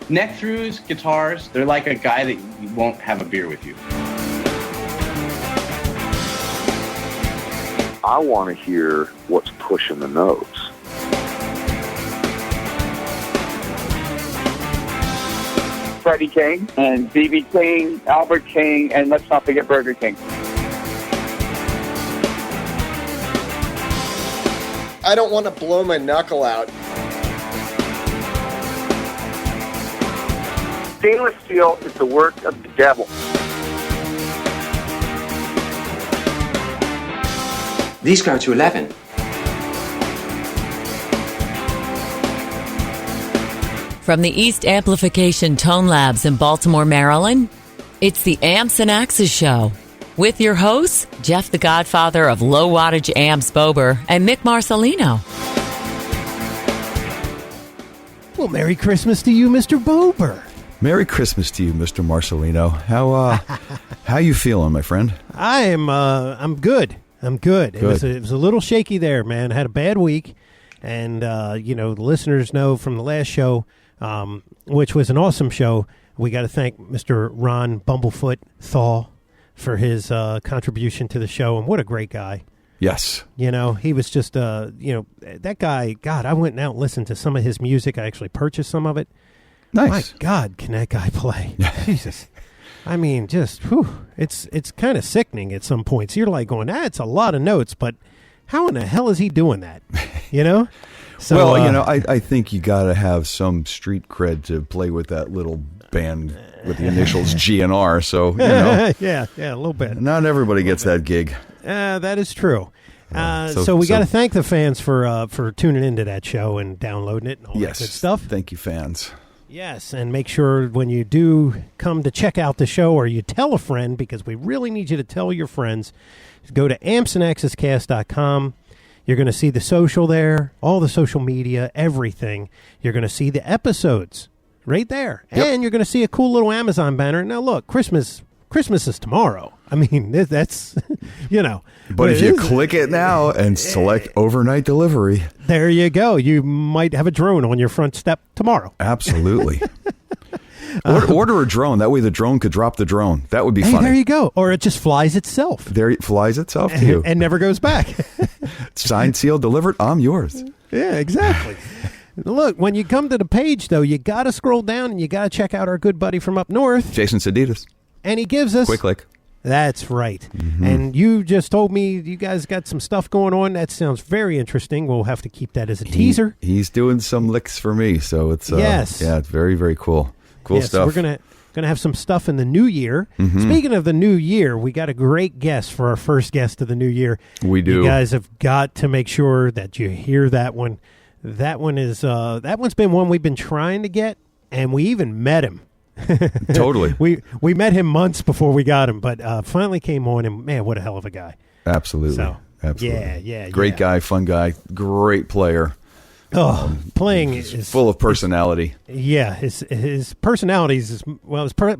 Neck-throughs, guitars, they're like a guy that you won't have a beer with you. I want to hear what's pushing the notes. Freddie King and B.B. King, Albert King, and let's not forget Burger King. I don't want to blow my knuckle out. Stainless steel is the work of the devil. These go to 11. From the East Amplification Tone Labs in Baltimore, Maryland, it's the Amps and Axes Show. With your hosts, Jeff the Godfather of Low Wattage Amps Bober and Mick Marcelino. Well, Merry Christmas to you, Mr. Bober. Merry Christmas to you, Mr. Marcelino. How you feeling, my friend? I'm good. I'm good. It was a little shaky there, man. I had a bad week, and the listeners know from the last show, which was an awesome show. We got to thank Mr. Ron Bumblefoot Thaw for his contribution to the show, and what a great guy. Yes. He was just, that guy, God, I went out and listened to some of his music. I actually purchased some of it. Nice. My God, can that guy play? Jesus. I mean, just, it's kind of sickening at some points. You're like going, it's a lot of notes, but how in the hell is he doing that? So, well, I think you got to have some street cred to play with that little band with the initials GNR. So, yeah, a little bit. Not everybody gets that gig. That is true. So we got to thank the fans for tuning into that show and downloading it and all that good stuff. Thank you, fans. Yes, and make sure when you do come to check out the show or you tell a friend, because we really need you to tell your friends, go to ampsandaxescast.com. You're going to see the social there, all the social media, everything. You're going to see the episodes right there. Yep. And you're going to see a cool little Amazon banner. Now, look, Christmas is tomorrow. I mean, that's, But if you click it now and select overnight delivery. There you go. You might have a drone on your front step tomorrow. Absolutely. Order a drone. That way the drone could drop the drone. That would be funny. There you go. Or it just flies itself. There it flies itself to you. And never goes back. Signed, sealed, delivered. I'm yours. Yeah, exactly. Look, when you come to the page, though, you got to scroll down and you got to check out our good buddy from up north. Jason Seditas. And he gives us... Quick click. That's right. Mm-hmm. And you just told me you guys got some stuff going on. That sounds very interesting. We'll have to keep that as a teaser. He's doing some licks for me, so it's yes. Yeah, it's very, very cool. Cool stuff. So we're gonna have some stuff in the new year. Mm-hmm. Speaking of the new year, we got a great guest for our first guest of the new year. We do. You guys have got to make sure that you hear that one. That one is that one's been one we've been trying to get, and we even met him. Totally. We met him months before we got him, but finally came on, and man, what a hell of a guy. Absolutely. So, absolutely. Yeah. Great guy, fun guy, great player. Playing is full of personality. Yeah, his personality is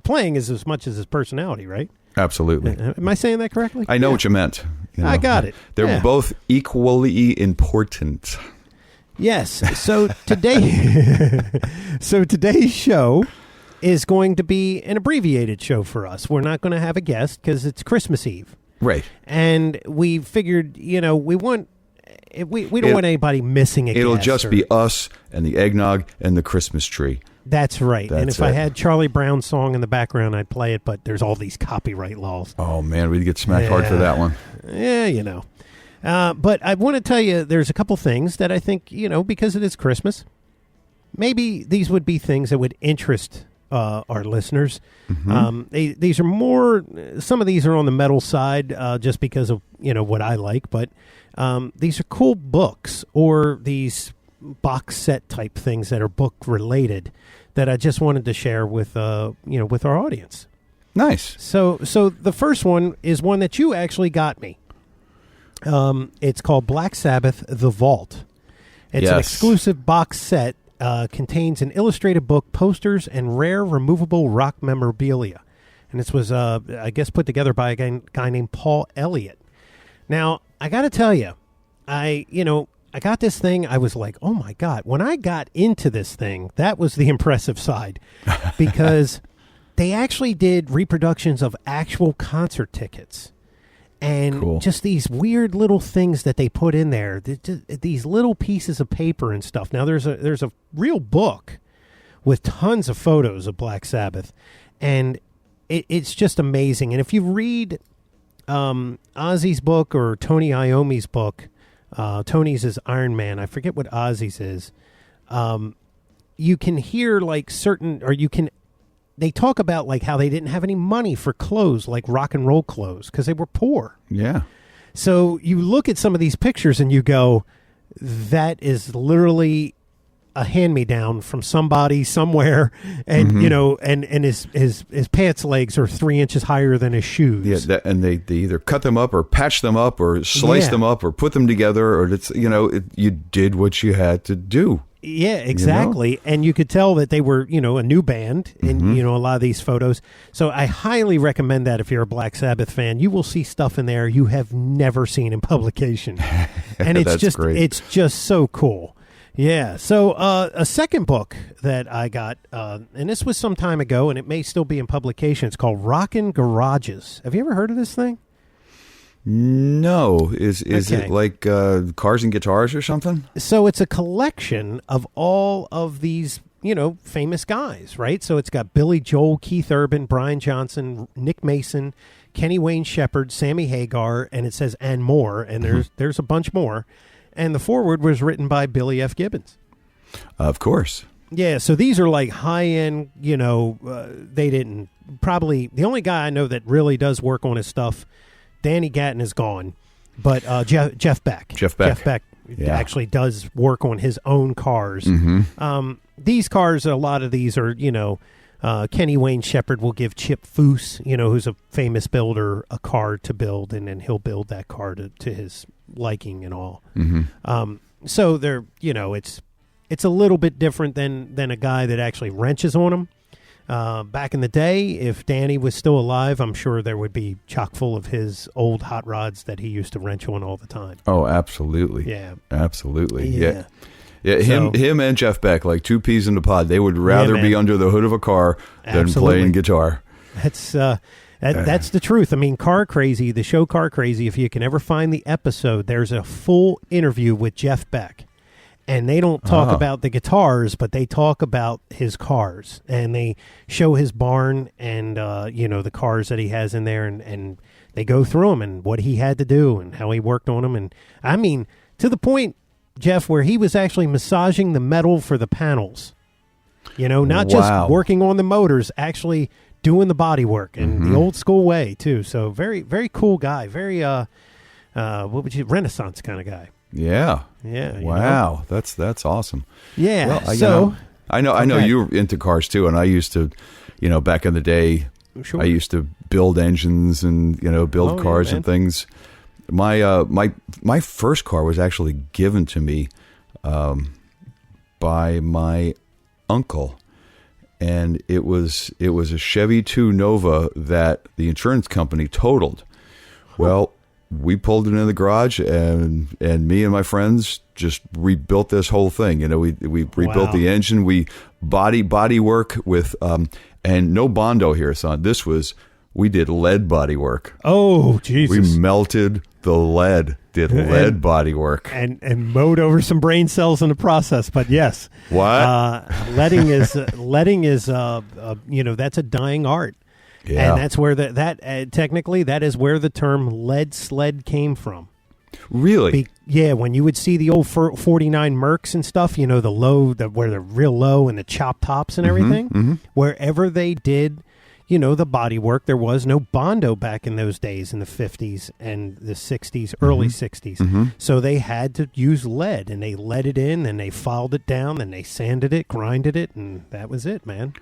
playing is as much as his personality, right? Absolutely. Am I saying that correctly? I know what you meant. I got it. They're both equally important. Yes. So today's show is going to be an abbreviated show for us. We're not going to have a guest because it's Christmas Eve. Right. And we figured, we don't want anybody missing a guest. It'll just be us and the eggnog and the Christmas tree. That's right. And if I had Charlie Brown's song in the background, I'd play it, but there's all these copyright laws. Oh, man, we'd get smacked hard for that one. Yeah, but I want to tell you, there's a couple things that I think, because it is Christmas, maybe these would be things that would interest our listeners. Mm-hmm. These are more, some of these are on the metal side just because of, what I like, but these are cool books or these box set type things that are book related that I just wanted to share with, with our audience. Nice. So the first one is one that you actually got me. It's called Black Sabbath, The Vault. It's an exclusive box set. Contains an illustrated book, posters, and rare removable rock memorabilia. And this was, I guess, put together by a guy named Paul Elliott. Now, I got to tell you, I got this thing. I was like, oh my God. When I got into this thing, that was the impressive side because they actually did reproductions of actual concert tickets. And just these weird little things that they put in there, these little pieces of paper and stuff. Now, there's a real book with tons of photos of Black Sabbath, and it's just amazing. And if you read Ozzy's book or Tony Iommi's book, Tony's is Iron Man. I forget what Ozzy's is. You can hear like they talk about like how they didn't have any money for clothes, like rock and roll clothes, because they were poor. Yeah. So you look at some of these pictures and you go, that is literally a hand-me-down from somebody somewhere, and you know, and his pants legs are 3 inches higher than his shoes. Yeah, and they either cut them up or patch them up or slice them up or put them together, or it's you did what you had to do. Yeah, exactly. You know? And you could tell that they were, a new band in, a lot of these photos. So I highly recommend that if you're a Black Sabbath fan. You will see stuff in there you have never seen in publication. And it's great. It's just so cool. Yeah. So a second book that I got, and this was some time ago, and it may still be in publication. It's called Rockin' Garages. Have you ever heard of this thing? No. Is it like Cars and Guitars or something? So it's a collection of all of these, famous guys, right? So it's got Billy Joel, Keith Urban, Brian Johnson, Nick Mason, Kenny Wayne Shepherd, Sammy Hagar, and it says and more, and there's a bunch more. And the foreword was written by Billy F. Gibbons. Of course. Yeah, so these are like high-end, they didn't, probably, the only guy I know that really does work on his stuff, Danny Gatton is gone, but Jeff Beck. Jeff Beck actually does work on his own cars. These cars, a lot of these are, Kenny Wayne Shepherd will give Chip Foose, who's a famous builder, a car to build, and then he'll build that car to his liking and all. So they're, it's a little bit different than a guy that actually wrenches on them. Back in the day, if Danny was still alive, I'm sure there would be chock full of his old hot rods that he used to wrench on all the time. Oh, absolutely. Yeah. Absolutely. Yeah. Yeah, him and Jeff Beck, like two peas in a pod. They would rather be under the hood of a car than playing guitar. That's the truth. I mean, Car Crazy, the show Car Crazy, if you can ever find the episode, there's a full interview with Jeff Beck. And they don't talk about the guitars, but they talk about his cars. And they show his barn and, the cars that he has in there. And they go through them and what he had to do and how he worked on them. And, I mean, to the point, Jeff, where he was actually massaging the metal for the panels. Not just working on the motors, actually doing the body work and the old school way, too. So very, very cool guy. Very, Renaissance kind of guy. Yeah. Yeah. Wow. That's awesome. Yeah. Well, I know you were into cars too, and I used to, back in the day, I used to build engines and build cars and things. My first car was actually given to me by my uncle, and it was a Chevy 2 Nova that the insurance company totaled. Well, we pulled it in the garage, and me and my friends just rebuilt this whole thing. We rebuilt the engine. We body work with and no Bondo here, son. We did lead body work. Oh, Jesus! We melted the lead. Did lead body work and mowed over some brain cells in the process. But yes, what leading is that's a dying art. Yeah. And that's where technically that is where the term lead sled came from. Really? When you would see the old 49 Mercs and stuff, the low, where they're real low and the chop tops and everything, wherever they did, the body work, there was no Bondo back in those days in the 50s and the 60s, early 60s. So they had to use lead, and they let it in, and they filed it down, and they sanded it, grinded it, and that was it, man.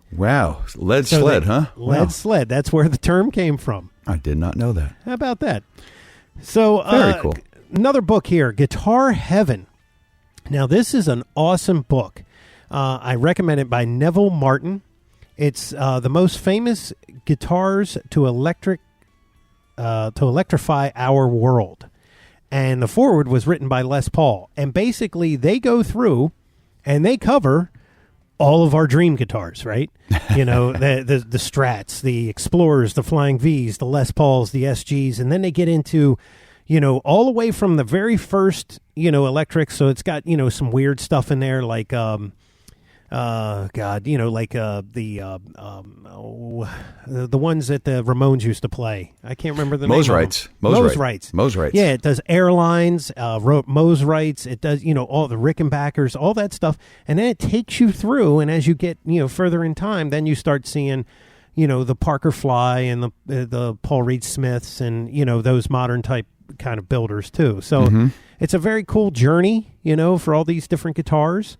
Wow. Sled, huh? Lead sled. That's where the term came from. I did not know that. How about that? So, very cool. Another book here, Guitar Heaven. Now, this is an awesome book. I recommend it by Neville Martin. It's the most famous guitars to electrify our world. and the foreword was written by Les Paul. And basically, they go through and they cover all of our dream guitars, right? You know, the Strats, the Explorers, the Flying Vs, the Les Pauls, the SGs, and then they get into, you know, all the way from the very first, you know, electric. So it's got, you know, some weird stuff in there, like God, you know, like the ones that the Ramones used to play. I can't remember the name. Mosrites. Mosrites. Yeah, it does Airlines, Mosrites. It does, you know, all the Rickenbackers, all that stuff, and then it takes you through. And as you get, you know, further in time, then you start seeing, you know, the Parker Fly and the Paul Reed Smiths, and you know, those modern type kind of builders too. So it's a very cool journey, you know, for all these different guitars.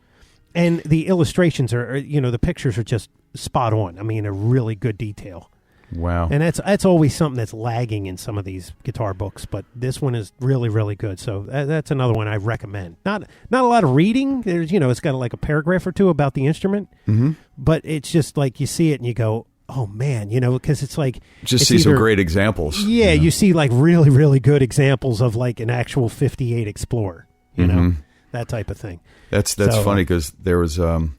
And the illustrations are, you know, the pictures are just spot on. I mean, a really good detail. Wow. And that's always something that's lagging in some of these guitar books, but this one is really, really good. So that's another one I recommend. Not a lot of reading. There's, you know, it's got like a paragraph or two about the instrument, but it's just like you see it and you go, oh man, you know, because it's like just see some great examples. Yeah, you see like really, really good examples of like an actual 58 Explorer, you know, that type of thing. That's funny because there's a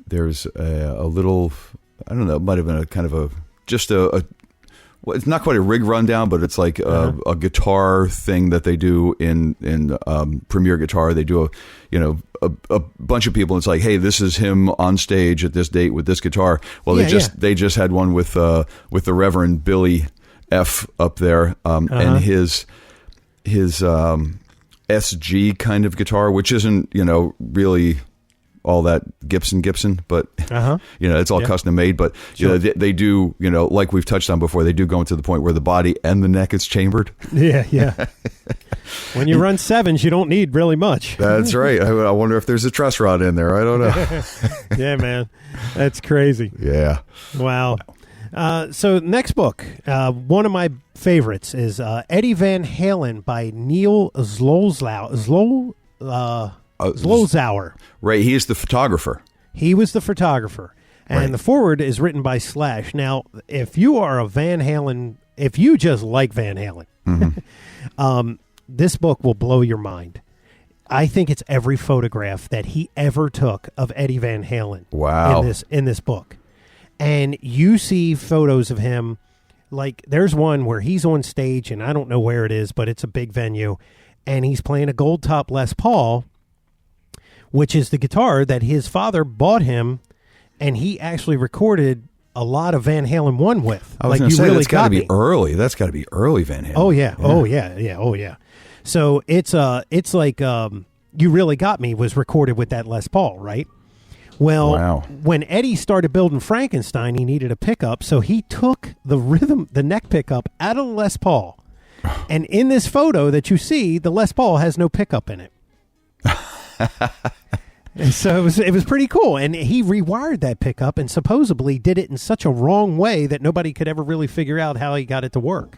little, I don't know, it might have been a kind of a well, it's not quite a rig rundown, but it's like a guitar thing that they do in Premier Guitar. They do a bunch of people. And it's like, hey, this is him on stage at this date with this guitar. Well, they just had one with the Reverend Billy F up there, and his SG kind of guitar, which isn't, you know, really all that Gibson, but you know, it's all custom made. But you know, they do, you know, like we've touched on before, they do go into the point where the body and the neck is chambered. Yeah. When you run sevens, you don't need really much. That's right. I wonder if there's a truss rod in there. I don't know. Yeah, man, that's crazy. Yeah. Wow. So next book, one of my favorites is Eddie Van Halen by Neil Zlozauer. Right, he is the photographer. He was the photographer. And the foreword is written by Slash. Now, if you are a Van Halen, if you just like Van Halen, this book will blow your mind. I think it's every photograph that he ever took of Eddie Van Halen. Wow. In this book. And you see photos of him, like there's one where he's on stage, and I don't know where it is, but it's a big venue, and he's playing a gold top Les Paul, which is the guitar that his father bought him, and he actually recorded a lot of Van Halen 1 with. I was going to say, that's got to be early. That's got to be early Van Halen. Oh, yeah. Oh, yeah. So it's like You Really Got Me was recorded with that Les Paul, right? Well, when Eddie started building Frankenstein, he needed a pickup, so he took the neck pickup out of the Les Paul. And in this photo that you see, the Les Paul has no pickup in it. And so it was pretty cool. And he rewired that pickup and supposedly did it in such a wrong way that nobody could ever really figure out how he got it to work.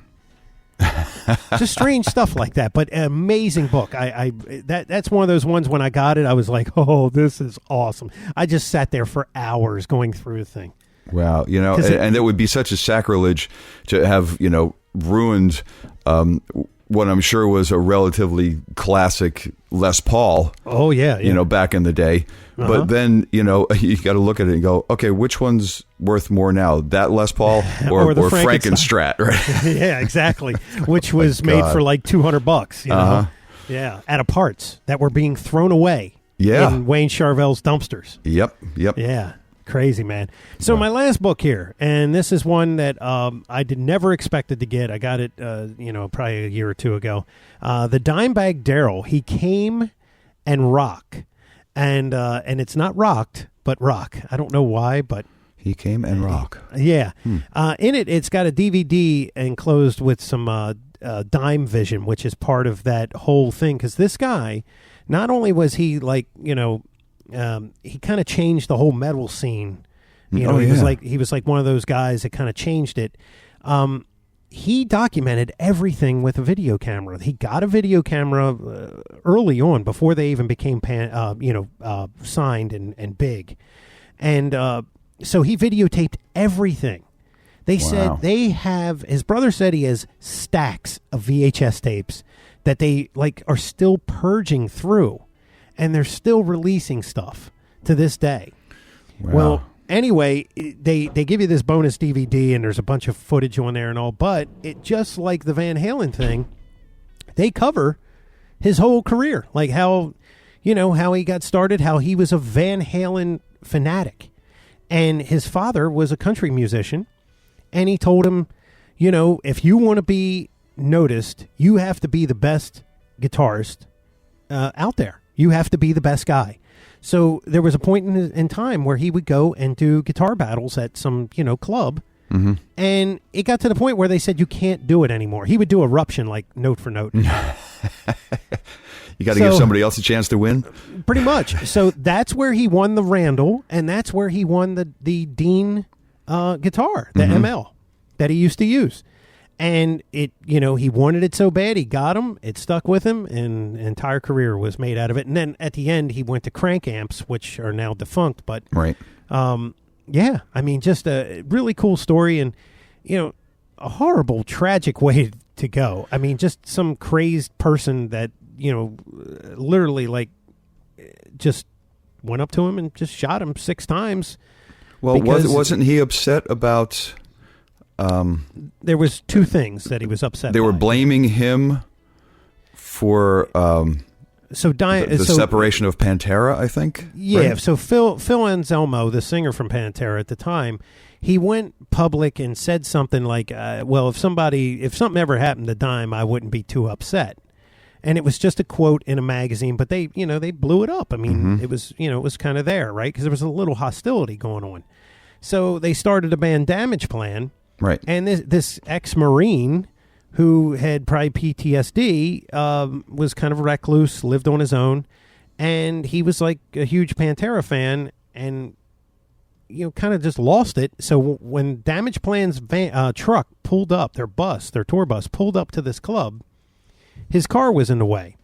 Just strange stuff like that, but an amazing book. That's one of those ones when I got it, I was like, oh, this is awesome. I just sat there for hours going through the thing. Wow. You know, and it would be such a sacrilege to have, you know, ruined what I'm sure was a relatively classic Les Paul. Oh, yeah. You know, back in the day. But then, you know, you got to look at it and go, okay, which one's worth more now? That Les Paul or Frankenstrat, right? Yeah, exactly. Which was made for like $200, you know? Yeah, out of parts that were being thrown away in Wayne Charvel's dumpsters. Yep. Yeah. Crazy, man. So my last book here, and this is one that I never expected to get. I got it, probably a year or two ago. The Dimebag Darrell. He came and rock, and it's not rocked, but rock. I don't know why, but he came and rock. Yeah. In it, it's got a DVD enclosed with some Dime Vision, which is part of that whole thing. Because this guy, not only was he like, he kind of changed the whole metal scene. He was like one of those guys that kind of changed it. He documented everything with a video camera. He got a video camera early on before they even became signed and big. And so he videotaped everything. They said his brother said he has stacks of VHS tapes that they like are still purging through, and they're still releasing stuff to this day. Wow. Well, anyway, they give you this bonus DVD, and there's a bunch of footage on there and all, but it just like the Van Halen thing, they cover his whole career, like how he got started, how he was a Van Halen fanatic, and his father was a country musician, and he told him, if you want to be noticed, you have to be the best guitarist out there. You have to be the best guy. So there was a point in time where he would go and do guitar battles at some, club. Mm-hmm. And it got to the point where they said, you can't do it anymore. He would do Eruption, like note for note. You got to give somebody else a chance to win? Pretty much. So that's where he won the Randall, and that's where he won the Dean guitar, the ML, that he used to use. And it, he wanted it so bad, he got him, it stuck with him, and an entire career was made out of it. And then at the end, he went to crank amps, which are now defunct. But, right. Yeah, I mean, just a really cool story, and, a horrible, tragic way to go. I mean, just some crazed person that, literally, like, just went up to him and just shot him 6 times. Well, wasn't he upset about... there was 2 things that he was upset They were by. blaming him for the separation of Pantera, I think. Yeah, right? so Phil Anselmo, the singer from Pantera at the time, he went public and said something like, well, if something ever happened to Dime, I wouldn't be too upset. And it was just a quote in a magazine, but they blew it up. I mean, it was kind of there, right? Because there was a little hostility going on. So they started a band Damage Plan. Right. And this ex-Marine who had probably PTSD was kind of recluse, lived on his own, and he was like a huge Pantera fan and, kind of just lost it. So when Damage Plan's truck pulled up, their tour bus pulled up to this club, his car was in the way.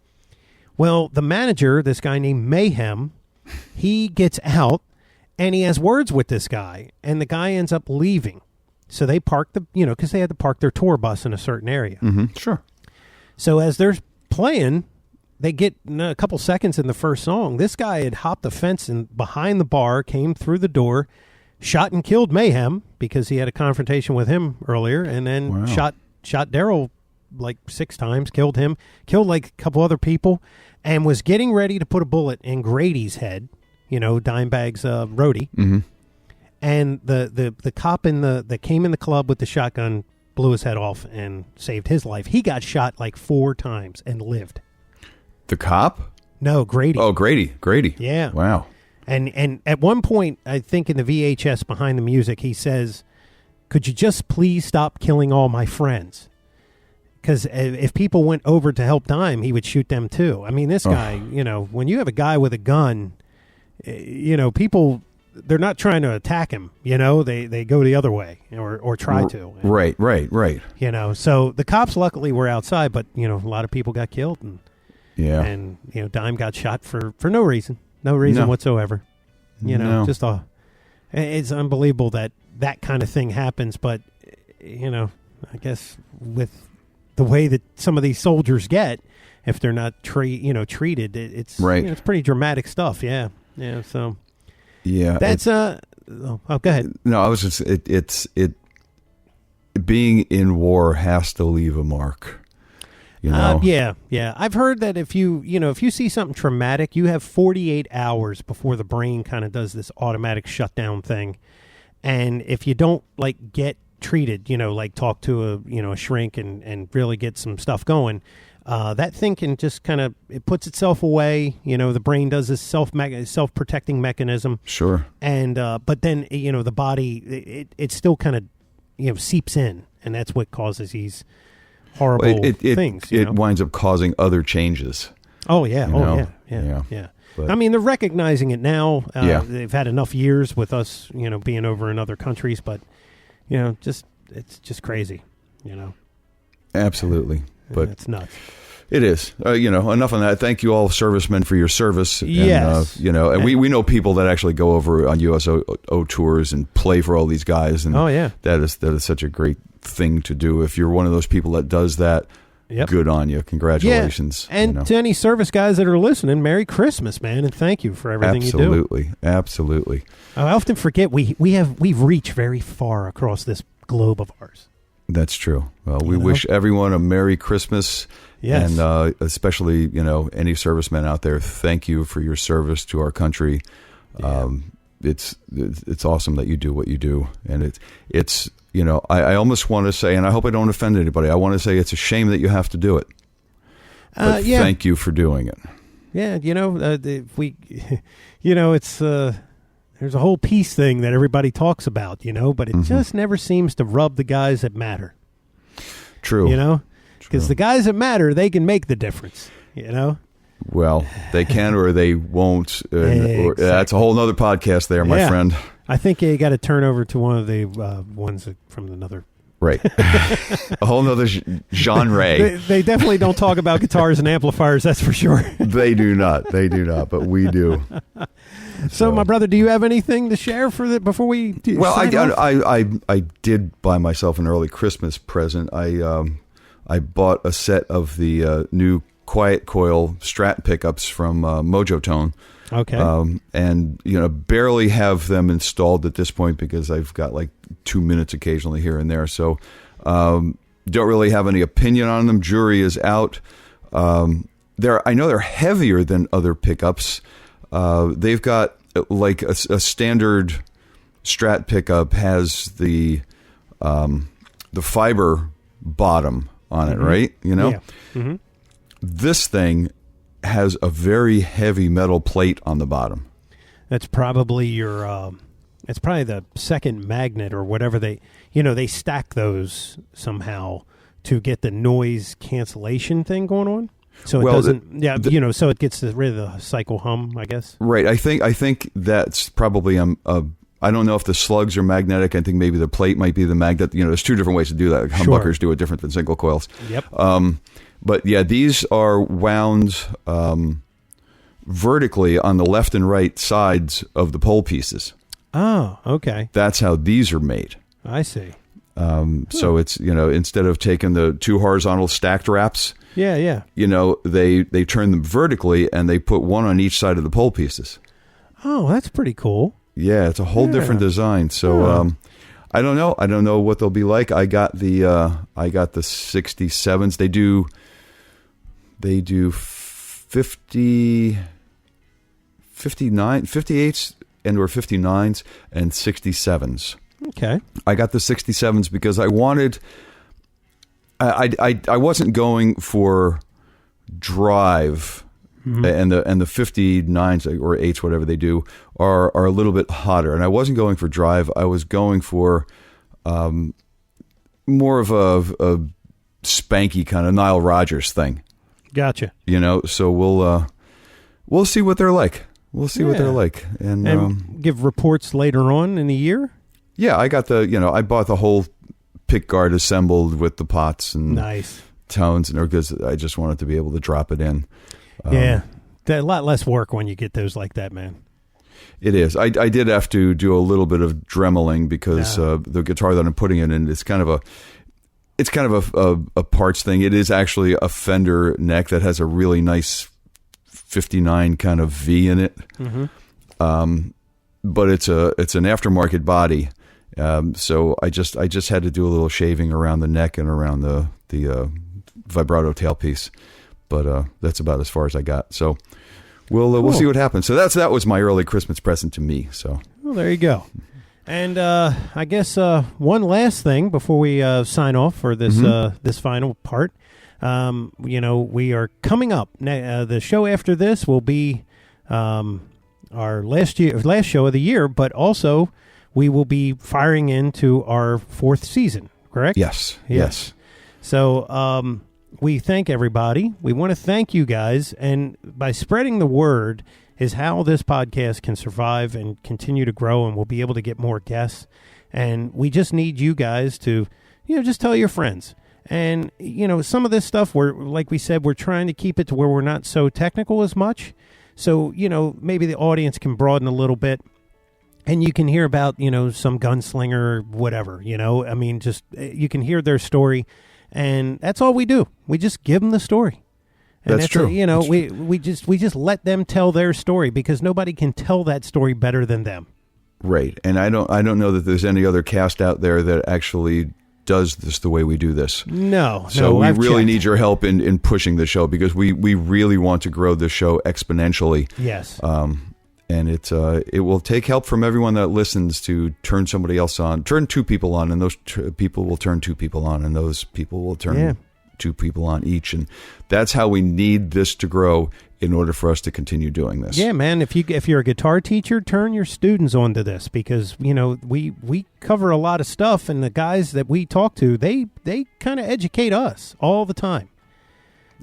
Well, the manager, this guy named Mayhem, he gets out and he has words with this guy, and the guy ends up leaving. So they parked because they had to park their tour bus in a certain area. Mm-hmm. Sure. So as they're playing, they get a couple seconds in the first song. This guy had hopped the fence and behind the bar, came through the door, shot and killed Mayhem because he had a confrontation with him earlier, and then shot Daryl like 6 times, killed him, killed like a couple other people, and was getting ready to put a bullet in Grady's head, Dimebag's roadie. Mm-hmm. And the cop that came in the club with the shotgun blew his head off and saved his life. He got shot like 4 times and lived. The cop? No, Grady. Oh, Grady. Yeah. Wow. And at one point, I think in the VHS behind the music, he says, "Could you just please stop killing all my friends?" Because if people went over to help Dime, he would shoot them too. I mean, this guy, when you have a guy with a gun, people... They're not trying to attack him, They go the other way or try to. Right. So the cops luckily were outside, but a lot of people got killed, and Dime got shot for no reason whatsoever. It's unbelievable that kind of thing happens. But I guess with the way that some of these soldiers get, if they're not treated, it's right. It's pretty dramatic stuff. Yeah. So. Yeah, that's go ahead. No, I was just it being in war has to leave a mark. Yeah. I've heard that if you see something traumatic, you have 48 hours before the brain kind of does this automatic shutdown thing, and if you don't like get treated, like talk to a shrink and really get some stuff going. That thing can just kind of, it puts itself away. The brain does this self-protecting mechanism. Sure. And, but then, the body, it still kind of, seeps in. And that's what causes these horrible things. It winds up causing other changes. Oh, yeah. Yeah. But, I mean, they're recognizing it now. They've had enough years with us, being over in other countries. But, it's just crazy, Absolutely. But it's nuts. It is. Enough on that. Thank you all servicemen for your service. Yes. And we know people that actually go over on USO tours and play for all these guys. And that is such a great thing to do. If you're one of those people that does that, Yep. good on you. Congratulations. Yeah. And to any service guys that are listening, Merry Christmas, man, and thank you for everything you do. Absolutely. I often forget we've reached very far across this globe of ours. That's true. Well, we wish everyone a Merry Christmas. Yes. And especially, any servicemen out there, thank you for your service to our country. Yeah. It's awesome that you do what you do. And it's I almost want to say, and I hope I don't offend anybody, I want to say it's a shame that you have to do it. But thank you for doing it. Yeah, if we, it's there's a whole peace thing that everybody talks about, but it just never seems to rub the guys that matter. True. Because the guys that matter, they can make the difference, Well, they can or they won't. Exactly. That's a whole other podcast there, my friend. I think you got to turn over to one of the ones from another. Right. A whole nother genre. They definitely don't talk about guitars and amplifiers, that's for sure. They do not, but we do. So, my brother, do you have anything to share before we Well, sign off? I did buy myself an early Christmas present. I bought a set of the new Quiet Coil Strat pickups from Mojo Tone. Okay. And barely have them installed at this point because I've got like 2 minutes occasionally here and there. So don't really have any opinion on them. Jury is out. I know they're heavier than other pickups. They've got like a standard Strat pickup has the fiber bottom on it, right? Yeah. Mm-hmm. This thing has a very heavy metal plate on the bottom. That's probably it's probably the second magnet or whatever they stack those somehow to get the noise cancellation thing going on. So it doesn't, so it gets rid of the cycle hum, I guess. Right. I think that's probably I don't know if the slugs are magnetic. I think maybe the plate might be the magnet. There's two different ways to do that. Humbuckers do it different than single coils. Yep. But yeah, these are wound vertically on the left and right sides of the pole pieces. Oh, okay. That's how these are made. I see. So it's, instead of taking the two horizontal stacked wraps, yeah. They turn them vertically and they put one on each side of the pole pieces. Oh, that's pretty cool. Yeah, it's a whole different design. So I don't know. I don't know what they'll be like. I got the 67s. They do 50, 59, 58s and or 59s and 67s. Okay. I got the 67s because I wanted. I wasn't going for drive, and the 59s or 8s, whatever they do, are a little bit hotter, and I wasn't going for drive. I was going for more of a spanky kind of Nile Rodgers thing. Gotcha. So we'll see what they're like. We'll see what they're like, and give reports later on in the year. Yeah, I got I bought the whole pick guard assembled with the pots and nice tones, and because I just wanted to be able to drop it in. A lot less work when you get those like that, man. It is. I did have to do a little bit of dremeling because the guitar that I'm putting it in is kind of a parts thing. It is actually a Fender neck that has a really nice 59 kind of V in it. Mm-hmm. But it's an aftermarket body. So I just had to do a little shaving around the neck and around the vibrato tailpiece, but that's about as far as I got. So we'll see what happens. So that was my early Christmas present to me. So well, there you go. And I guess one last thing before we sign off for this this final part. We are coming up. The show after this will be our last show of the year, but also we will be firing into our 4th season, correct? Yes. So we thank everybody. We want to thank you guys, and by spreading the word is how this podcast can survive and continue to grow, and we'll be able to get more guests. And we just need you guys to, just tell your friends. And, some of this stuff, like we said, we're trying to keep it to where we're not so technical as much. So, maybe the audience can broaden a little bit. And you can hear about, some gunslinger or whatever, just you can hear their story. And that's all we do. We just give them the story. And That's true. We just let them tell their story because nobody can tell that story better than them. Right. And I don't know that there's any other cast out there that actually does this the way we do this. No. So we I've really checked. need your help in pushing the show because we really want to grow the show exponentially. Yes. And it will take help from everyone that listens to turn somebody else on, turn two people on, and those people will turn two people on, and those people will turn two people on each. And that's how we need this to grow in order for us to continue doing this. Yeah, man. If you're a guitar teacher, turn your students onto this because we cover a lot of stuff, and the guys that we talk to, they kind of educate us all the time.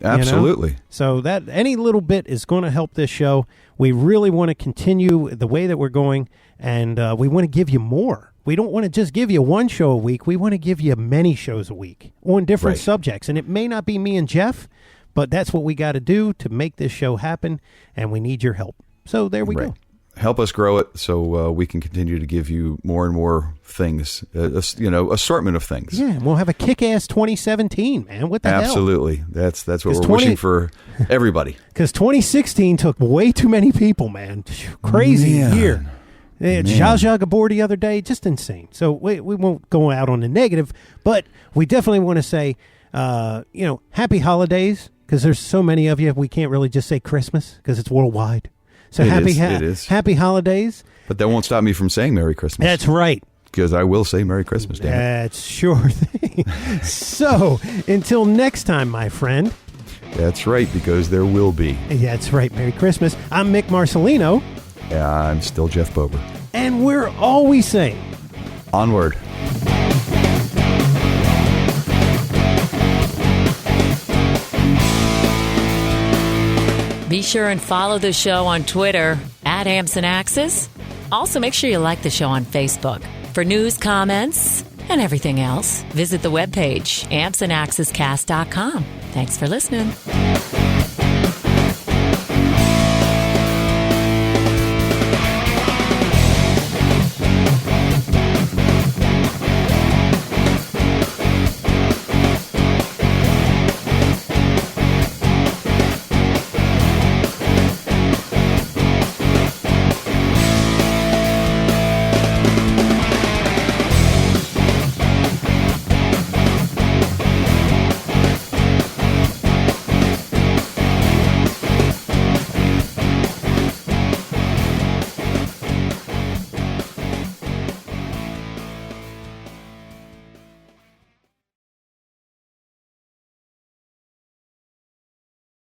Absolutely. So that any little bit is going to help this show. We really want to continue the way that we're going, and we want to give you more. We don't want to just give you one show a week. We want to give you many shows a week on different subjects. And it may not be me and Jeff, but that's what we got to do to make this show happen, and we need your help. So there we go. Help us grow it so we can continue to give you more and more things, assortment of things. Yeah, and we'll have a kick-ass 2017, man. What the hell? Absolutely. That's what we're wishing for everybody. Because 2016 took way too many people, man. Crazy year. They had Zsa Zsa Gabor the other day, just insane. So we won't go out on the negative, but we definitely want to say, happy holidays, because there's so many of you. We can't really just say Christmas because it's worldwide. So it is. Happy holidays. But that won't stop me from saying Merry Christmas. That's right. Because I will say Merry Christmas, damn it. That's sure thing. So until next time, my friend. That's right, because there will be. That's right. Merry Christmas. I'm Mick Marcelino. I'm still Jeff Bober. And we're always saying, onward. Be sure and follow the show on Twitter @AmpsandAxes. Also, make sure you like the show on Facebook. For news, comments, and everything else, visit the webpage ampsandaxescast.com. Thanks for listening.